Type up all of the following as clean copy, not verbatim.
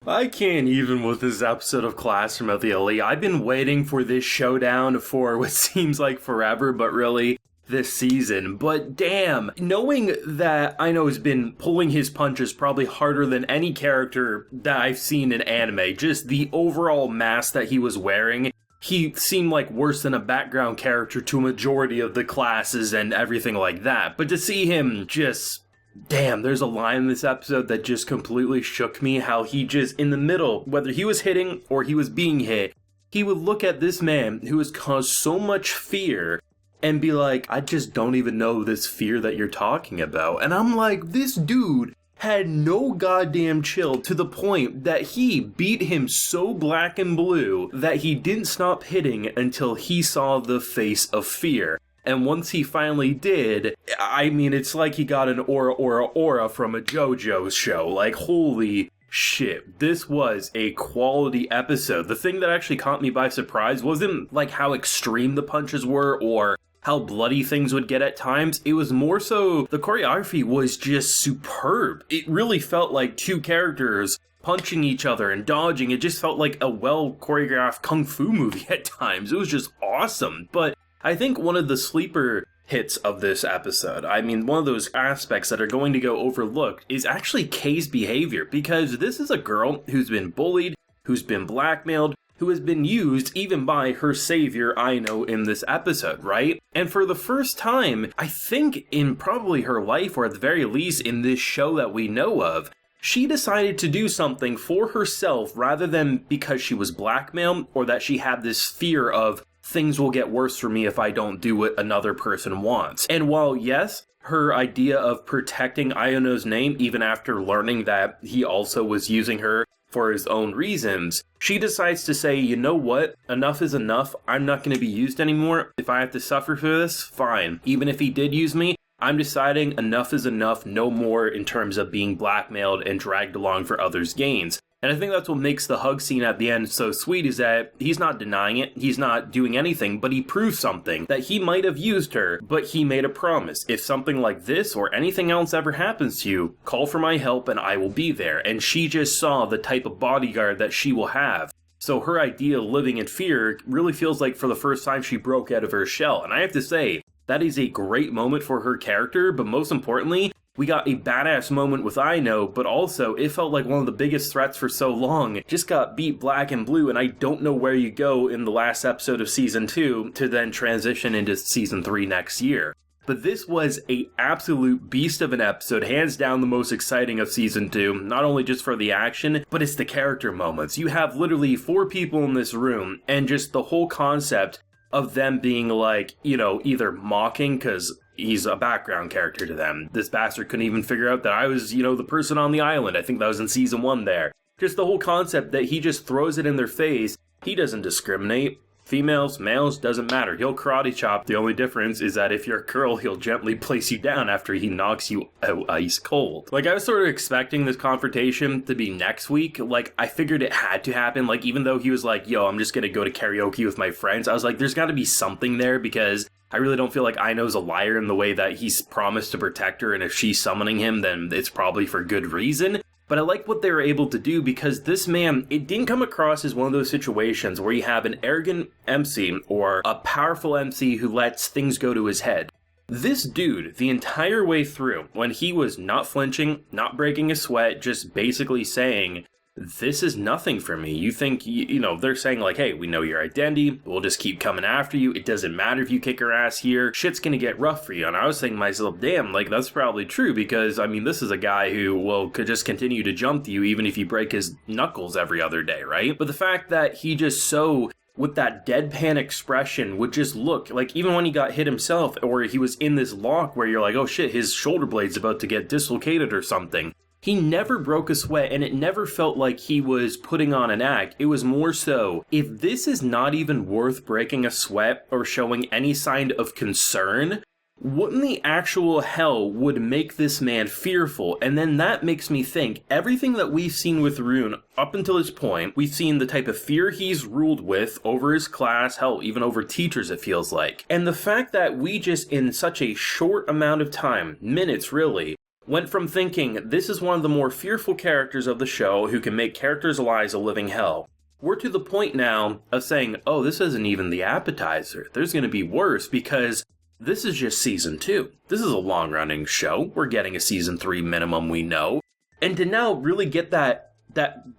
I can't even with this episode of Classroom of the Elite. I've been waiting for this showdown for what seems like forever, but really this season. But damn, knowing that Aino has been pulling his punches probably harder than any character that I've seen in anime, just the overall mask that he was wearing, he seemed like worse than a background character to a majority of the classes and everything like that. But to see him just... Damn, there's a line in this episode that just completely shook me, how he just, in the middle, whether he was hitting or he was being hit, he would look at this man who has caused so much fear and be like, I just don't even know this fear that you're talking about. And I'm like, this dude had no goddamn chill to the point that he beat him so black and blue that he didn't stop hitting until he saw the face of fear. And once he finally did, I mean, it's like he got an aura from a JoJo show. Like, holy shit. This was a quality episode. The thing that actually caught me by surprise wasn't like how extreme the punches were or how bloody things would get at times. It was more so the choreography was just superb. It really felt like two characters punching each other and dodging. It just felt like a well choreographed kung fu movie at times. It was just awesome. But I think one of the sleeper hits of this episode, I mean, one of those aspects that are going to go overlooked is actually Kei's behavior, because this is a girl who's been bullied, who's been blackmailed, who has been used even by her savior, Aino, in this episode, right? And for the first time, I think in probably her life, or at the very least in this show that we know of, she decided to do something for herself rather than because she was blackmailed or that she had this fear of things will get worse for me if I don't do what another person wants. And while, yes, her idea of protecting Ayano's name, even after learning that he also was using her for his own reasons, she decides to say, you know what? Enough is enough. I'm not going to be used anymore. If I have to suffer for this, fine. Even if he did use me, I'm deciding enough is enough, no more in terms of being blackmailed and dragged along for others' gains. And I think that's what makes the hug scene at the end so sweet, is that he's not denying it, he's not doing anything, but he proves something, that he might have used her, but he made a promise. If something like this or anything else ever happens to you, call for my help and I will be there. And she just saw the type of bodyguard that she will have. So her idea of living in fear really feels like for the first time she broke out of her shell. And I have to say, that is a great moment for her character, but most importantly, we got a badass moment with Aino, but also it felt like one of the biggest threats for so long. It just got beat black and blue, and I don't know where you go in the last episode of Season 2 to then transition into Season 3 next year. But this was a absolute beast of an episode, hands down the most exciting of Season 2, not only just for the action, but it's the character moments. You have literally 4 people in this room, and just the whole concept of them being like, you know, either mocking, because he's a background character to them. This bastard couldn't even figure out that I was, you know, the person on the island. I think that was in Season 1 there. Just the whole concept that he just throws it in their face. He doesn't discriminate. Females, males, doesn't matter. He'll karate chop. The only difference is that if you're a girl, he'll gently place you down after he knocks you out ice cold. Like, I was sort of expecting this confrontation to be next week. Like, I figured it had to happen. Like, even though he was like, yo, I'm just gonna go to karaoke with my friends, I was like, there's gotta be something there, because I really don't feel like Aino's a liar in the way that he's promised to protect her, and if she's summoning him, then it's probably for good reason. But I like what they were able to do, because this man, it didn't come across as one of those situations where you have an arrogant MC or a powerful MC who lets things go to his head. This dude, the entire way through, when he was not flinching, not breaking a sweat, just basically saying, this is nothing for me. You think, you know, they're saying like, hey, we know your identity. We'll just keep coming after you. It doesn't matter if you kick our ass here. Shit's gonna get rough for you. And I was thinking to myself, damn, like, that's probably true, because, I mean, this is a guy who could just continue to jump to you even if you break his knuckles every other day, right? But the fact that he just so, with that deadpan expression, would just look like, even when he got hit himself, or he was in this lock where you're like, oh shit, his shoulder blade's about to get dislocated or something. He never broke a sweat, and it never felt like he was putting on an act. It was more so, if this is not even worth breaking a sweat or showing any sign of concern, what in the actual hell would make this man fearful? And then that makes me think, everything that we've seen with Ryuen up until this point, we've seen the type of fear he's ruled with over his class, hell, even over teachers it feels like. And the fact that we just, in such a short amount of time, minutes really, went from thinking this is one of the more fearful characters of the show who can make characters' lives a living hell. We're to the point now of saying, oh, this isn't even the appetizer. There's going to be worse because this is just season 2. This is a long-running show. We're getting a season 3 minimum, we know. And to now really get that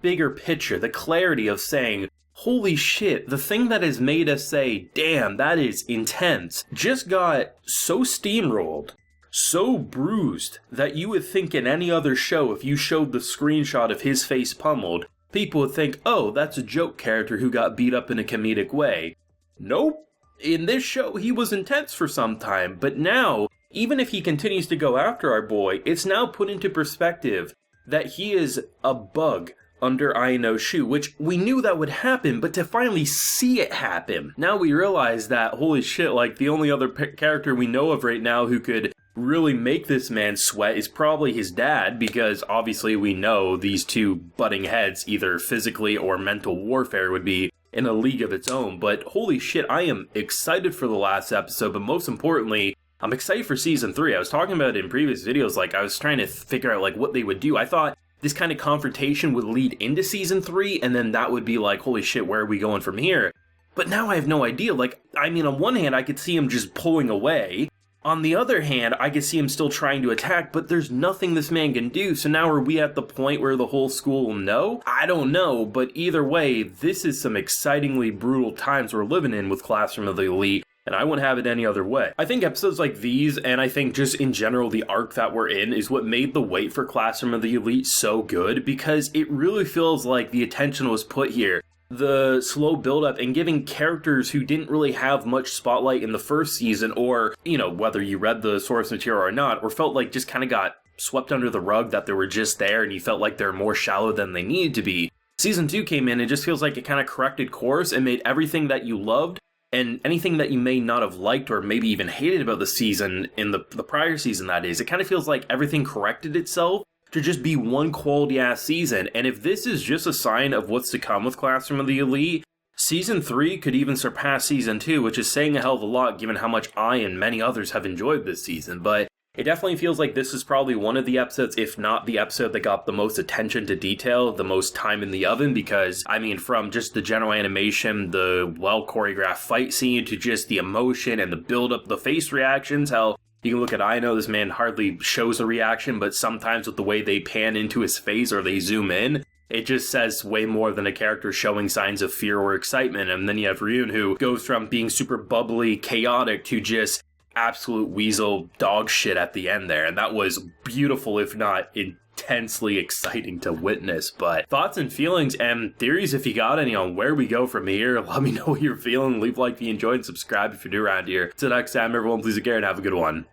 bigger picture, the clarity of saying, holy shit, the thing that has made us say, damn, that is intense, just got so steamrolled, so bruised, that you would think in any other show, if you showed the screenshot of his face pummeled, people would think, oh, that's a joke character who got beat up in a comedic way. Nope. In this show, he was intense for some time, but now, even if he continues to go after our boy, it's now put into perspective that he is a bug under Ayano's shoe, which we knew that would happen, but to finally see it happen, now we realize that, holy shit, like, the only other character we know of right now who could really make this man sweat is probably his dad, because obviously we know these two butting heads, either physically or mental warfare, would be in a league of its own. But holy shit, I am excited for the last episode, but most importantly, I'm excited for season 3. I was talking about it in previous videos, like, I was trying to figure out, like, what they would do. I thought this kind of confrontation would lead into season 3, and then that would be like, holy shit, where are we going from here? But now I have no idea. Like, I mean, on one hand, I could see him just pulling away. On the other hand, I could see him still trying to attack, but there's nothing this man can do. So now are we at the point where the whole school will know? I don't know, but either way, this is some excitingly brutal times we're living in with Classroom of the Elite, and I wouldn't have it any other way. I think episodes like these, and I think just in general the arc that we're in, is what made the wait for Classroom of the Elite so good, because it really feels like the attention was put here. The slow build-up and giving characters who didn't really have much spotlight in the first season, or, you know, whether you read the source material or not, or felt like just kind of got swept under the rug, that they were just there and you felt like they're more shallow than they needed to be. Season 2 came in and it just feels like it kind of corrected course and made everything that you loved and anything that you may not have liked or maybe even hated about the season in the prior season, that is. It kind of feels like everything corrected itself to just be one quality-ass season, and if this is just a sign of what's to come with Classroom of the Elite, Season 3 could even surpass Season 2, which is saying a hell of a lot given how much I and many others have enjoyed this season, but it definitely feels like this is probably one of the episodes, if not the episode that got the most attention to detail, the most time in the oven, because, I mean, from just the general animation, the well-choreographed fight scene, to just the emotion and the build-up, the face reactions, hell, you can look at Ayano, this man hardly shows a reaction, but sometimes with the way they pan into his face or they zoom in, it just says way more than a character showing signs of fear or excitement. And then you have Ryuen, who goes from being super bubbly, chaotic, to just absolute weasel dog shit at the end there. And that was beautiful, if not intensely exciting to witness. But thoughts and feelings and theories, if you got any, on where we go from here, let me know what you're feeling. Leave a like if you enjoyed and subscribe if you're new around here. Till next time, everyone, please take care and have a good one.